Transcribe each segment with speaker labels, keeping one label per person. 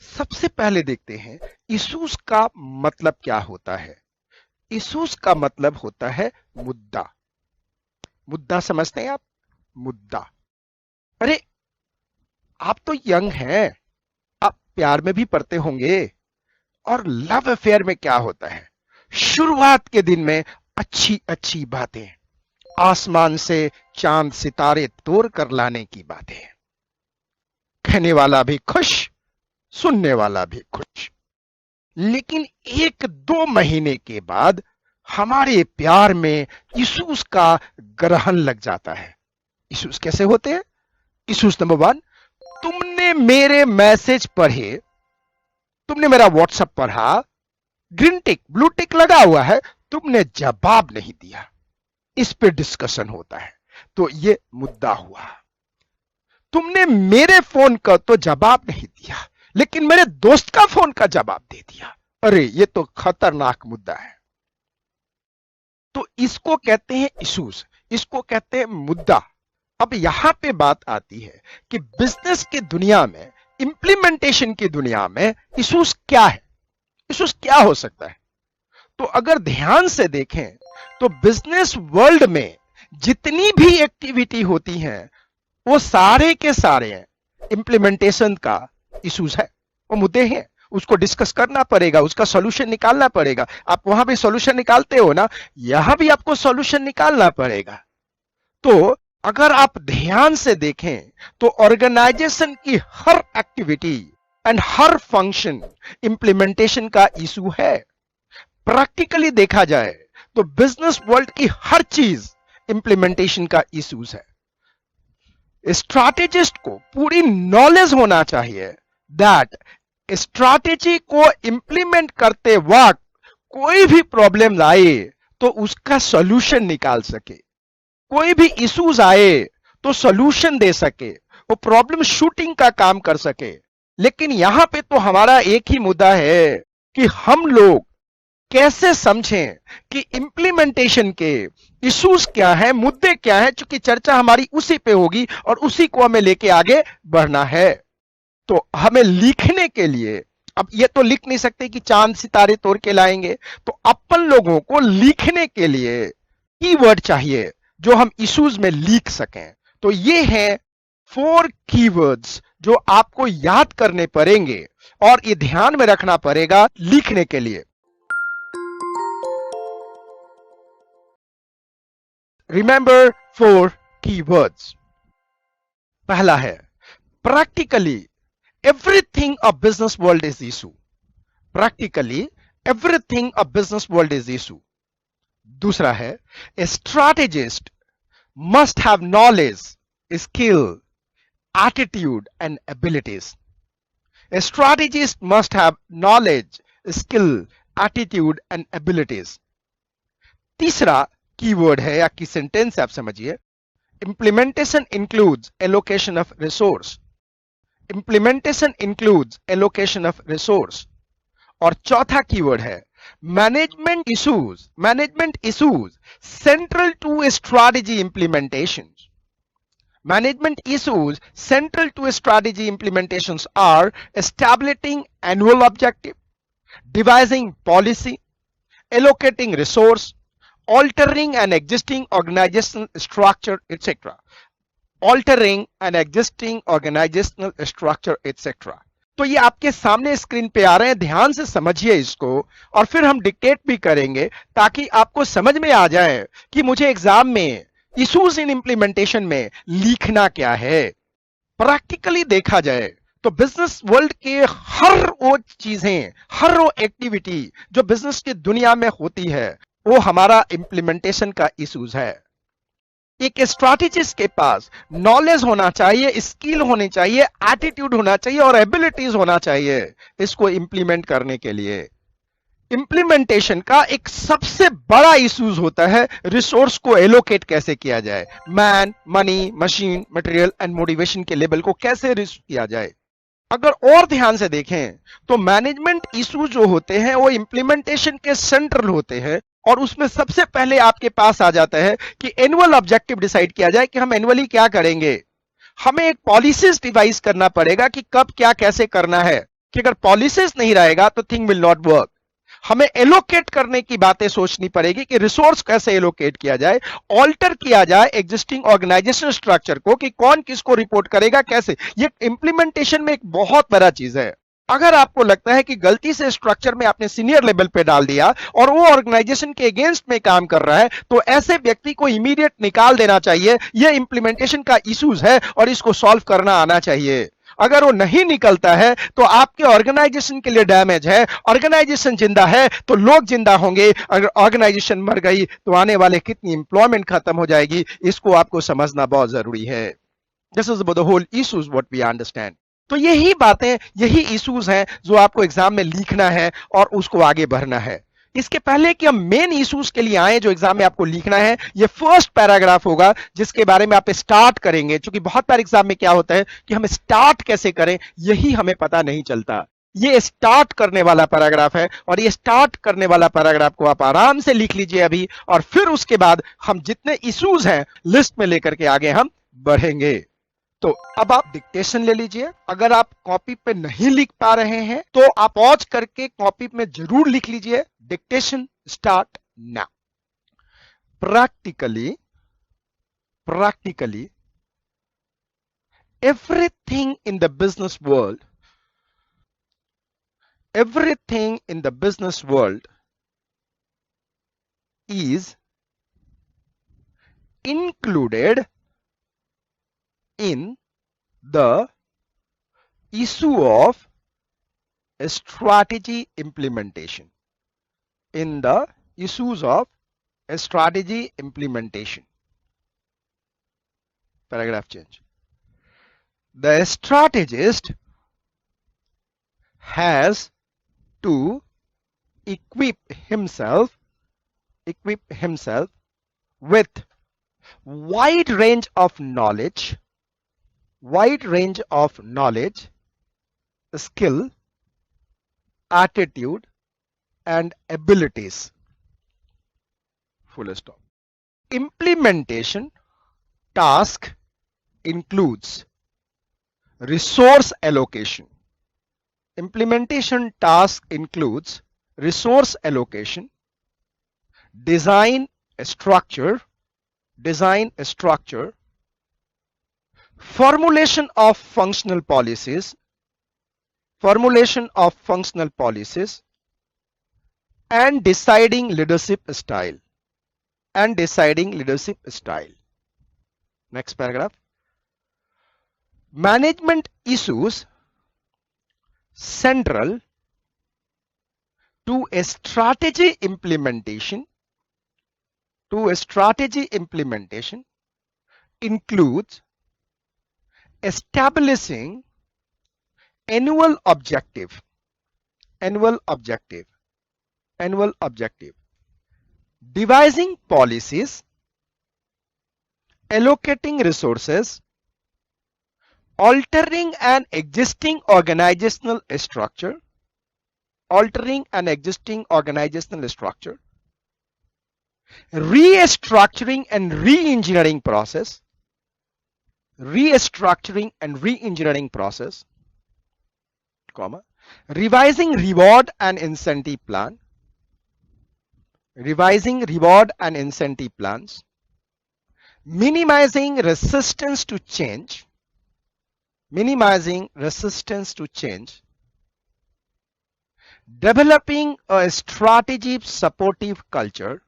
Speaker 1: सबसे पहले देखते हैं इश्यूज का मतलब क्या होता है। इश्यूज का मतलब होता है मुद्दा। मुद्दा समझते हैं आप? मुद्दा। अरे, आप तो यंग हैं, आप प्यार में भी पड़ते होंगे। और लव अफेयर में क्या होता है? शुरुआत के दिन में अच्छी अच्छी बातें, आसमान से चांद सितारे तोड़ कर लाने की बातें। कहने वाला भी खुश, सुनने वाला भी खुश। लेकिन 1-2 महीने के बाद हमारे प्यार में इश्यूज का ग्रहण लग जाता है। इश्यूज कैसे होते हैं? इश्यूज नंबर 1, तुमने मेरे मैसेज पढ़े, तुमने मेरा व्हाट्सएप पढ़ा, ग्रीन टिक ब्लू टिक लगा हुआ है, तुमने जवाब नहीं दिया। इस पे डिस्कशन होता है, तो ये मुद्दा हुआ। तुमने मेरे फोन का तो जवाब नहीं दिया, लेकिन मेरे दोस्त का फोन का जवाब दे दिया। अरे, ये तो खतरनाक मुद्दा है। तो इसको कहते हैं इश्यूज, इसको कहते हैं मुद्दा। अब यहां पे बात आती है कि बिजनेस की दुनिया में, इंप्लीमेंटेशन की दुनिया में इश्यूज क्या है? इश्यूज क्या हो सकता है? तो अगर ध्यान से देखें तो बिजनेस वर्ल्ड में जितनी भी एक्टिविटी होती हैं, वो सारे के सारे इंप्लीमेंटेशन का इश्यूज है, वो मुद्दे हैं। उसको डिस्कस करना पड़ेगा, उसका सॉल्यूशन निकालना पड़ेगा। आप वहां भी सॉल्यूशन निकालते हो ना, यहां भी आपको सॉल्यूशन निकालना पड़ेगा। तो अगर आप ध्यान से देखें तो ऑर्गेनाइजेशन की हर एक्टिविटी एंड हर फंक्शन इंप्लीमेंटेशन का इशू है। प्रैक्टिकली देखा जाए तो बिजनेस वर्ल्ड की हर चीज इंप्लीमेंटेशन का इश्यूज है। स्ट्रैटेजिस्ट को पूरी नॉलेज होना चाहिए दैट स्ट्रैटेजी को इंप्लीमेंट करते वक्त कोई भी प्रॉब्लम आए तो उसका सॉल्यूशन निकाल सके, कोई भी इश्यूज आए तो सॉल्यूशन दे सके, वो प्रॉब्लम शूटिंग का काम कर सके। लेकिन यहां पे तो हमारा एक ही मुद्दा है कि हम लोग कैसे समझें कि इंप्लीमेंटेशन के इश्यूज क्या है, मुद्दे क्या है। चूंकि चर्चा हमारी उसी पे होगी और उसी को हमें लेके आगे बढ़ना है। तो हमें लिखने के लिए, अब ये तो लिख नहीं सकते कि चांद सितारे तोड़ के लाएंगे, तो अपन लोगों को लिखने के लिए कीवर्ड चाहिए जो हम इश्यूज में लिख सकें। तो ये है 4 कीवर्ड्स जो आपको याद करने पड़ेंगे और ये ध्यान में रखना पड़ेगा लिखने के लिए। Remember 4 keywords. पहला है practically everything a business world is issue. Practically everything a business world is issue. दूसरा है a strategist must have knowledge, skill, attitude and abilities. A strategist must have knowledge, skill, attitude and abilities. तीसरा keyword है या की sentence आप समझिए, implementation includes allocation of resource. Implementation includes allocation of resource. और चौथा कीवर्ड है management issues. Management issues central to strategy implementation. Management issues central to strategy implementations are establishing annual objective, devising policy, allocating resource, altering an existing organizational structure, etc. Altering an existing organizational structure, etc. तो ये आपके सामने screen पे आ रहे हैं, ध्यान से समझिए इसको और फिर हम डिक्टेट भी करेंगे ताकि आपको समझ में आ जाए कि मुझे एग्जाम में इश्यूज इन इंप्लीमेंटेशन में लिखना क्या है। प्रैक्टिकली देखा जाए तो बिजनेस वर्ल्ड के हर वो चीजें, हर वो एक्टिविटी जो बिजनेस की दुनिया में होती है, वो हमारा इंप्लीमेंटेशन का इश्यूज है। एक स्ट्रैटेजिस्ट के पास नॉलेज होना चाहिए, स्किल होनी चाहिए, एटीट्यूड होना चाहिए और एबिलिटीज होना चाहिए इसको इंप्लीमेंट करने के लिए। इंप्लीमेंटेशन का एक सबसे बड़ा इश्यूज होता है रिसोर्स को एलोकेट कैसे किया जाए, man, money, machine, material and motivation के लेवल को कैसे किया जाए। अगर और ध्यान से देखें तो मैनेजमेंट इश्यूज जो होते हैं वो इंप्लीमेंटेशन के सेंट्रल होते हैं और उसमें सबसे पहले आपके पास आ जाता है कि एनुअल ऑब्जेक्टिव डिसाइड किया जाए कि हम एनुअली क्या करेंगे। हमें एक पॉलिसीज डिवाइस करना पड़ेगा कि कब क्या कैसे करना है। कि अगर पॉलिसीज नहीं रहेगा तो थिंग विल नॉट वर्क। हमें एलोकेट करने की बातें सोचनी पड़ेगी कि रिसोर्स कैसे एलोकेट किया जाए, ऑल्टर किया जाए एग्जिस्टिंग ऑर्गेनाइजेशन स्ट्रक्चर को, कि कौन किसको रिपोर्ट करेगा कैसे। ये इंप्लीमेंटेशन में एक बहुत बड़ा चीज है। अगर आपको लगता है कि गलती से स्ट्रक्चर में आपने सीनियर लेवल पे डाल दिया और वो ऑर्गेनाइजेशन के अगेंस्ट में काम कर रहा है, तो ऐसे व्यक्ति को इमीडिएट निकाल देना चाहिए। ये इंप्लीमेंटेशन का इश्यूज है और इसको सॉल्व करना आना चाहिए। अगर वो नहीं निकलता है तो आपके ऑर्गेनाइजेशन के लिए डैमेज है। ऑर्गेनाइजेशन जिंदा है तो लोग जिंदा होंगे, अगर ऑर्गेनाइजेशन मर गई तो आने वाले कितनी इंप्लॉयमेंट खत्म हो जाएगी। इसको आपको समझना बहुत जरूरी है। This is the whole issues what we understand. तो यही बातें, यही इश्यूज हैं जो आपको एग्जाम में लिखना है और उसको आगे बढ़ना है। इसके पहले कि हम मेन इश्यूज के लिए आए जो एग्जाम में आपको लिखना है, ये फर्स्ट पैराग्राफ होगा जिसके बारे में आप स्टार्ट करेंगे। क्योंकि बहुत बार एग्जाम में क्या होता है कि हम स्टार्ट कैसे करें यही हमें पता नहीं चलता। ये स्टार्ट करने वाला पैराग्राफ है और ये स्टार्ट करने वाला पैराग्राफ को आप आराम से लिख लीजिए अभी, और फिर उसके बाद हम जितने इश्यूज हैं लिस्ट में लेकर के आगे हम बढ़ेंगे। तो अब आप डिक्टेशन ले लीजिए। अगर आप कॉपी पे नहीं लिख पा रहे हैं तो आप पॉज करके कॉपी में जरूर लिख लीजिए। Dictation start now. practically everything in the business world is included in the issue of strategy implementation. In the issues of strategy implementation. Paragraph change. The strategist has to equip himself with wide range of knowledge, skill, attitude, and abilities. Full stop. Implementation task includes resource allocation. Implementation task includes resource allocation, design structure, formulation of functional policies, and deciding leadership style. Next paragraph. Management issues central to a strategy implementation includes establishing annual objective, devising policies, allocating resources, altering an existing organizational structure, restructuring and re-engineering process, comma, revising reward and incentive plans, minimizing resistance to change, developing a strategy supportive culture,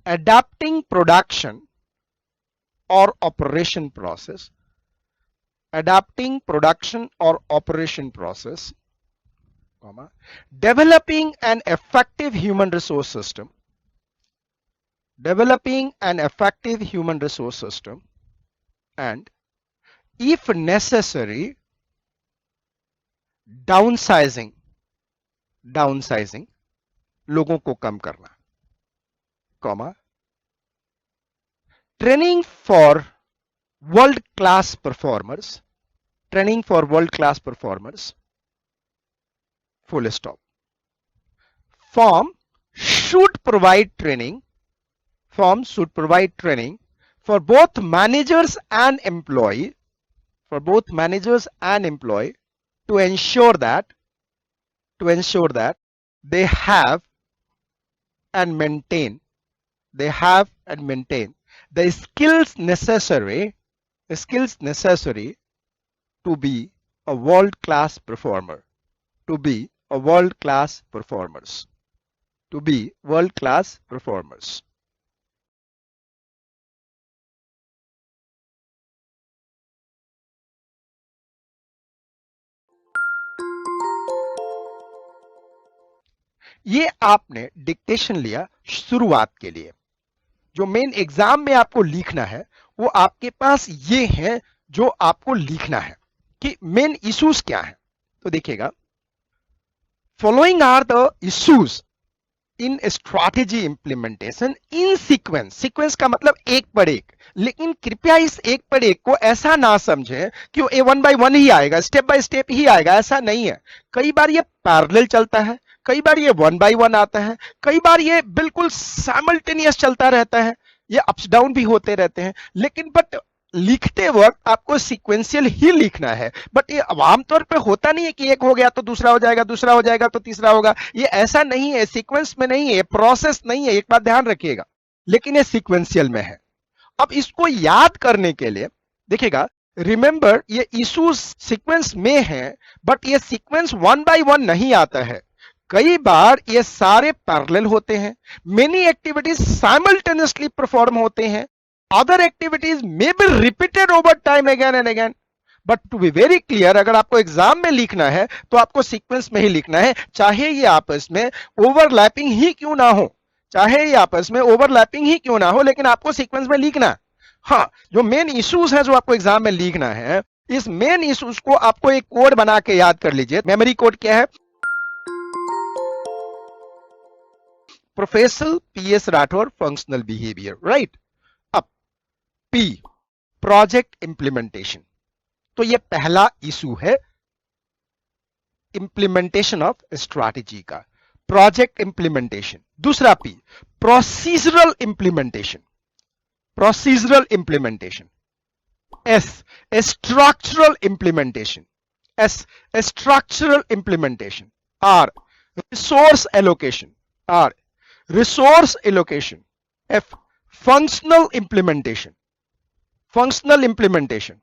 Speaker 1: adapting production or operation process, comma, developing an effective human resource system, and if necessary downsizing, लोगों को कम करना, comma, training for world class performers, full stop. Firm should provide training for both managers and employee, for both managers and employee, to ensure that they have and maintain they have and maintain the skills necessary to be a world class performer, to be a world class performers, to be world class performers. ये आपने dictation लिया शुरुआत के लिए। जो main exam में आपको लिखना है वो आपके पास ये है जो आपको लिखना है कि मेन इश्यूज क्या है। तो देखिएगा, following are the issues in strategy implementation in sequence. Sequence का मतलब एक पर एक, लेकिन कृपया इस एक पर एक को ऐसा ना समझें कि वो वन बाय वन ही आएगा, स्टेप बाय स्टेप ही आएगा, ऐसा नहीं है। कई बार ये पैरेलल चलता है, कई बार ये वन बाय वन आता है, कई बार ये बिल्कुल साइमल्टेनियस चलता रहता है, ये अप्स डाउन भी होते रहते हैं। लेकिन बट लिखते वक्त आपको सीक्वेंशियल ही लिखना है। बट ये आमतौर पे होता नहीं है कि एक हो गया तो दूसरा हो जाएगा, दूसरा हो जाएगा तो तीसरा होगा। ये ऐसा नहीं है, सीक्वेंस में नहीं है, प्रोसेस नहीं है, एक बात ध्यान रखिएगा। लेकिन ये सीक्वेंशियल में है। अब इसको याद करने के लिए देखिएगा, रिमेंबर ये इश्यूज सीक्वेंस में है, बट ये सीक्वेंस वन बाय वन नहीं आता है। कई बार ये सारे पैरेलल होते हैं, मेनी एक्टिविटीज साइमल्टेनियसली परफॉर्म होते हैं, other activities may be repeated over time again and again. But to be very clear, अगर आपको एग्जाम में लिखना है तो आपको सीक्वेंस में ही लिखना है, चाहे ये आपस में ओवरलैपिंग ही क्यों ना हो, चाहे ये आपस में ओवरलैपिंग ही क्यों ना हो, लेकिन आपको सीक्वेंस में लिखना है। हाँ, जो मेन इश्यूज है जो आपको एग्जाम में लिखना है, इस मेन इश्यूज को आपको एक कोड बना के याद कर लीजिए। मेमोरी कोड क्या है? Professor PS Rathore functional behaviour, right. P, project implementation. तो ये पहला इशू है इंप्लीमेंटेशन ऑफ स्ट्रैटेजी का, प्रोजेक्ट इंप्लीमेंटेशन। दूसरा P, procedural implementation, procedural implementation. S, structural implementation, S, structural implementation. R, resource allocation, R, resource allocation. F, functional implementation, functional implementation.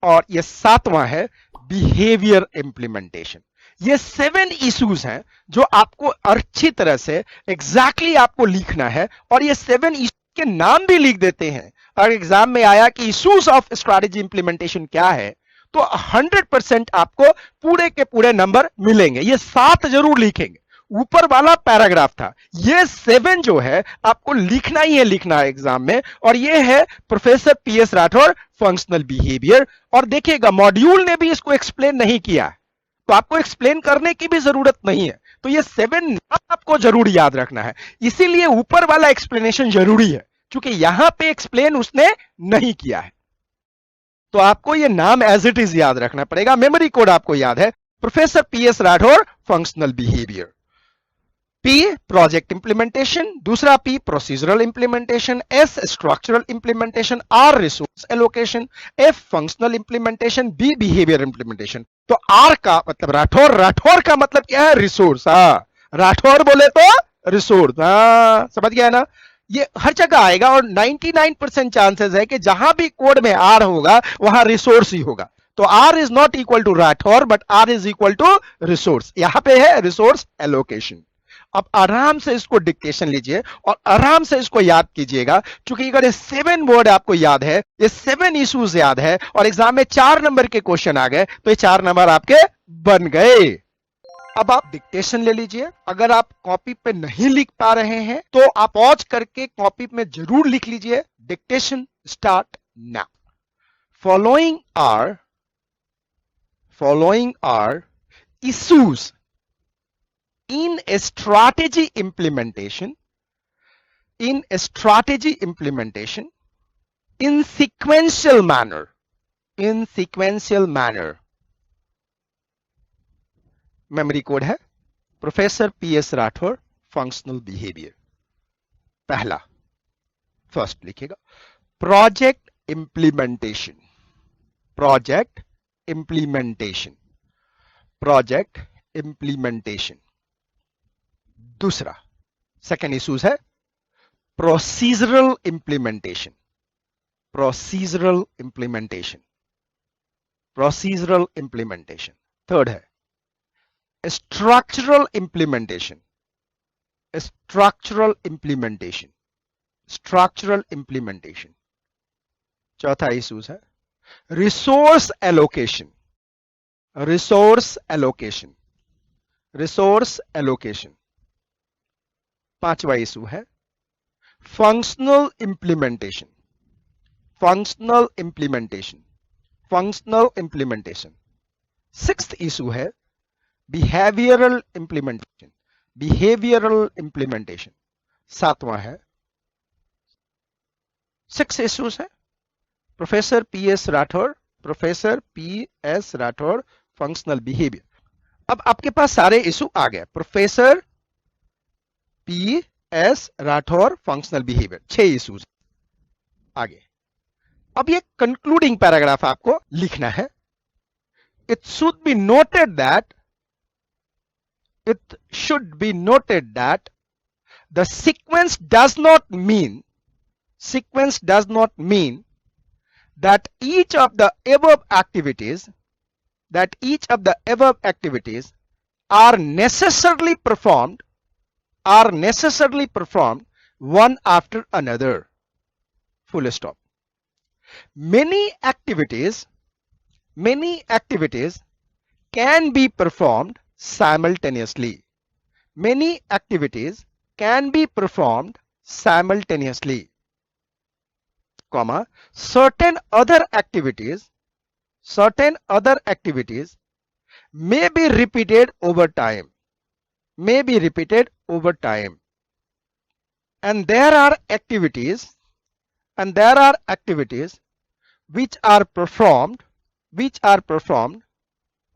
Speaker 1: और ये सातवां है बिहेवियर इंप्लीमेंटेशन। ये 7 इश्यूज हैं जो आपको अच्छी तरह से एग्जैक्टली आपको लिखना है, और ये 7 इश्यूज के नाम भी लिख देते हैं। अगर एग्जाम में आया कि इश्यूज ऑफ स्ट्रैटेजी इंप्लीमेंटेशन क्या है, तो 100% आपको पूरे के पूरे नंबर मिलेंगे। ये 7 जरूर लिखेंगे, ऊपर वाला पैराग्राफ था। ये 7 जो है आपको लिखना ही है, लिखना है एग्जाम में। और ये है professor PS Rathore functional behaviour. और देखिएगा, मॉड्यूल ने भी इसको एक्सप्लेन नहीं किया, तो आपको एक्सप्लेन करने की भी जरूरत नहीं है। तो ये 7 नाम आपको जरूर याद रखना है, इसीलिए ऊपर वाला एक्सप्लेनेशन जरूरी है, क्योंकि यहां पे एक्सप्लेन उसने नहीं किया है। तो आपको ये नाम एज इट इज याद रखना पड़ेगा। मेमोरी कोड आपको याद है, professor PS Rathore functional behaviour. P, project implementation. दूसरा P, procedural implementation. S, structural implementation. R, resource allocation. F, functional implementation. B, behaviour implementation. तो R का मतलब राठौर, राठौर का मतलब क्या है? रिसोर्स। हाँ, राठौर बोले तो रिसोर्स। हाँ, समझ गया ना? ये हर जगह आएगा, और 99% चांसेस है कि जहां भी कोड में R होगा वहां रिसोर्स ही होगा। तो R is not equal to Rathore, but R is equal to resource. यहां पे है रिसोर्स एलोकेशन। अब आराम से इसको डिक्टेशन लीजिए और आराम से इसको याद कीजिएगा, क्योंकि अगर ये 7 वर्ड आपको याद है, ये 7 इश्यूज याद है, और एग्जाम में 4 नंबर के क्वेश्चन आ गए, तो ये 4 नंबर आपके बन गए। अब आप डिक्टेशन ले लीजिए। अगर आप कॉपी पे नहीं लिख पा रहे हैं तो आप पॉज करके कॉपी में जरूर लिख लीजिए। Dictation start now. Following are issues in a strategy implementation in sequential manner। Memory code है professor PS Rathore functional behaviour. पहला, फर्स्ट लिखिएगा, project implementation, project implementation, project implementation. दूसरा सेकेंड इश्यूज है procedural implementation, procedural implementation, procedural implementation. Third है structural implementation, structural implementation, structural implementation. चौथा issues है resource allocation, resource allocation, resource allocation. पांचवा issue है functional implementation, functional implementation, functional implementation. Sixth issue है behavioral implementation, behavioral implementation. सातवां है six issues है professor PS Rathore, professor PS Rathore functional behaviour. अब आपके पास सारे इशू आ गए. Professor PS Rathore functional behaviour, 6 issues आगे. अब ये कंक्लूडिंग पैराग्राफ आपको लिखना है. It should be noted that the sequence does not mean that each of the above activities are necessarily performed one after another. Full stop. Many activities can be performed simultaneously. Many activities can be performed simultaneously, comma, certain other activities may be repeated over time, and there are activities which are performed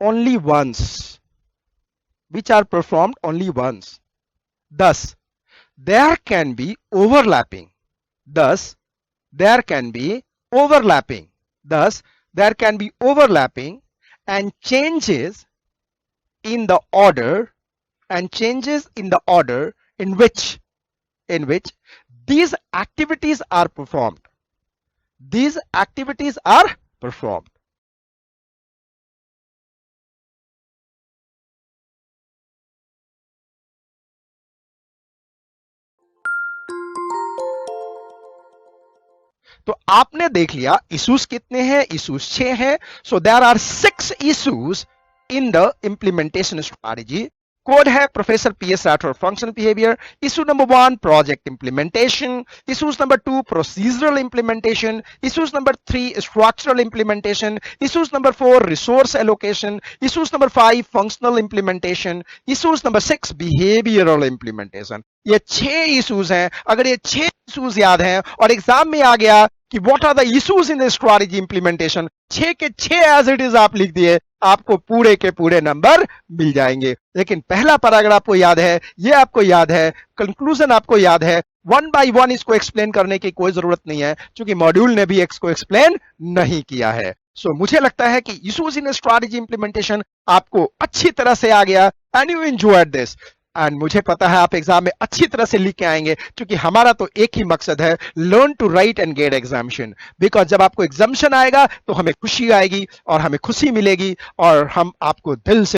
Speaker 1: only once. Thus, there can be overlapping. And changes in the order in which these activities are performed. तो आपने देख लिया issues कितने हैं. Issues 6 हैं. So there are 6 issues in the implementation strategy. Code है professor PS Rathore functional behaviour. Issue number 1 project implementation. Issues number 2 procedural implementation. Issues number 3 structural implementation. Issues number 4 resource allocation. Issues number 5 functional implementation. Issues number 6 behavioural implementation. ये 6 issues हैं. अगर ये 6 issues याद हैं और exam में आ गया कि what are the issues in the strategy implementation, 6 के 6 एज इट इज आप लिख दिए, आपको पूरे के पूरे नंबर मिल जाएंगे. लेकिन पहला पैराग्राफ आपको याद है, ये आपको याद है, कंक्लूजन आपको याद है. 1 बाय 1 इसको एक्सप्लेन करने की कोई जरूरत नहीं है क्योंकि मॉड्यूल ने भी इसको एक्सप्लेन नहीं किया है. सो मुझे लगता है कि इश्यूज इन स्ट्रैटेजी इंप्लीमेंटेशन आपको अच्छी तरह से आ गया and you enjoyed this. And मुझे पता है आप एग्जाम में अच्छी तरह से लिख के आएंगे क्योंकि हमारा तो एक ही मकसद है, learn to write and get examination. Because जब आपको एग्जामिशन आएगा तो हमें खुशी आएगी और हमें खुशी मिलेगी और हम आपको दिल से